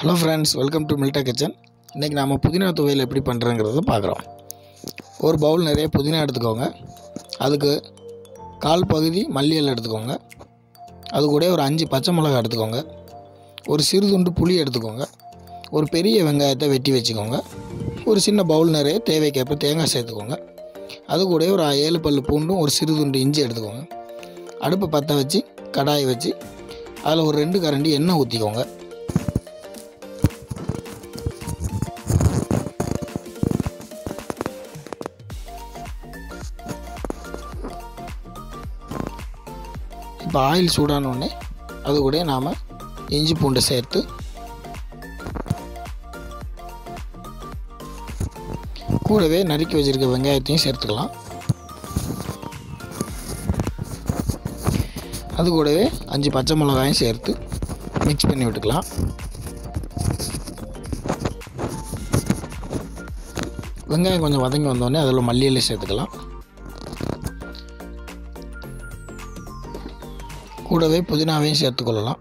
Hello friends, welcome to மில்டா kitchen. இன்றைக்கி நாம் புதினா துவையல் எப்படி பண்ணுறங்கிறத பார்க்குறோம். ஒரு பவுல் நிறைய புதினா எடுத்துக்கோங்க. அதுக்கு கால் பகுதி மல்லி இலை எடுத்துக்கோங்க. அது கூட ஒரு 5 பச்சை மிளகாய் எடுத்துக்கோங்க. ஒரு சிறு துண்டு புளி எடுத்துக்கோங்க. ஒரு பெரிய வெங்காயத்தை வெட்டி வச்சுக்கோங்க. ஒரு சின்ன பவுல் நிறைய தேவைக்கேற்ப தேங்காய் சேர்த்துக்கோங்க. அது கூட ஒரு 7 பல் பூண்டும் ஒரு சிறு துண்டு இஞ்சி எடுத்துக்கோங்க. அடுப்பை பற்ற வச்சு கடாயை வச்சு அதில் ஒரு 2 கரண்டி எண்ணெய் ஊற்றிக்கோங்க. இப்போ ஆயில் சூடானோடனே அது கூட நாம் இஞ்சி பூண்டை சேர்த்து கூடவே நறுக்கி வச்சுருக்க வெங்காயத்தையும் சேர்த்துக்கலாம். அது கூடவே 5 பச்சை மிளகாயும் சேர்த்து மிக்ஸ் பண்ணி விட்டுக்கலாம். வெங்காயம் கொஞ்சம் வதங்கி வந்தோடனே அதில் மல்லி இலை சேர்த்துக்கலாம். கூடவே புதினாவையும் சேர்த்துக்கொள்ளலாம்.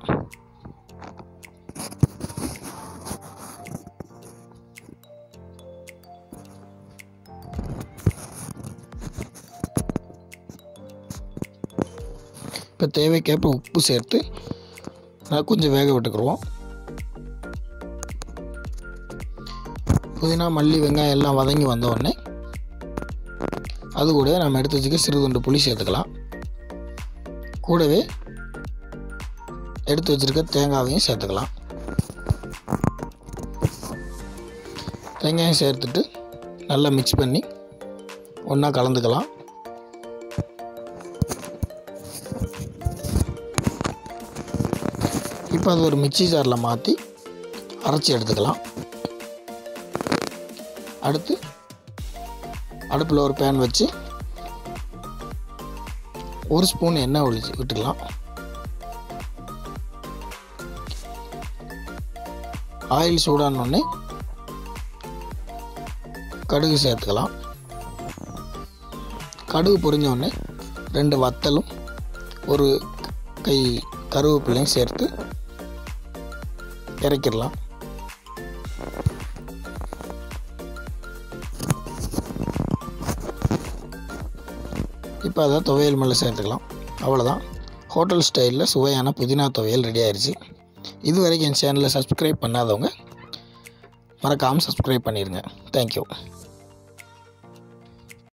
இப்போ தேவைக்கேற்ப உப்பு சேர்த்து கொஞ்சம் வேக விட்டுக்குருவோம். புதினா மல்லி வெங்காயம் எல்லாம் வதங்கி வந்தோடனே அது கூட நம்ம எடுத்து வச்சுக்க சிறு துண்டு புளி சேர்த்துக்கலாம். கூடவே எடுத்து வச்சுருக்க தேங்காயையும் சேர்த்துக்கலாம். தேங்காயும் சேர்த்துட்டு நல்லா மிக்ஸ் பண்ணி ஒன்றா கலந்துக்கலாம். இப்போ அது ஒரு மிக்ஸி ஜாரில் மாற்றி அரைச்சி எடுத்துக்கலாம். அடுத்து அடுப்பில் ஒரு பேன் வச்சு 1 ஸ்பூன் எண்ணெய் விட்டுக்கலாம். ஆயில் சூடானோடனே கடுகு சேர்த்துக்கலாம். கடுகு பொரிஞ்சோடனே 2 வத்தலும் ஒரு கை கருவேப்பிலையும் சேர்த்து இறக்கிடலாம். இப்போ அதை துவையல் மேலே சேர்த்துக்கலாம். அவ்வளோதான், ஹோட்டல் ஸ்டைலில் சுவையான புதினா துவையல் ரெடி ஆயிடுச்சு. இது வரைக்கும் என் சேனலை சப்ஸ்கிரைப் பண்ணாதவங்க மறக்காமல் சப்ஸ்கிரைப் பண்ணிடுங்க. தேங்க்யூ.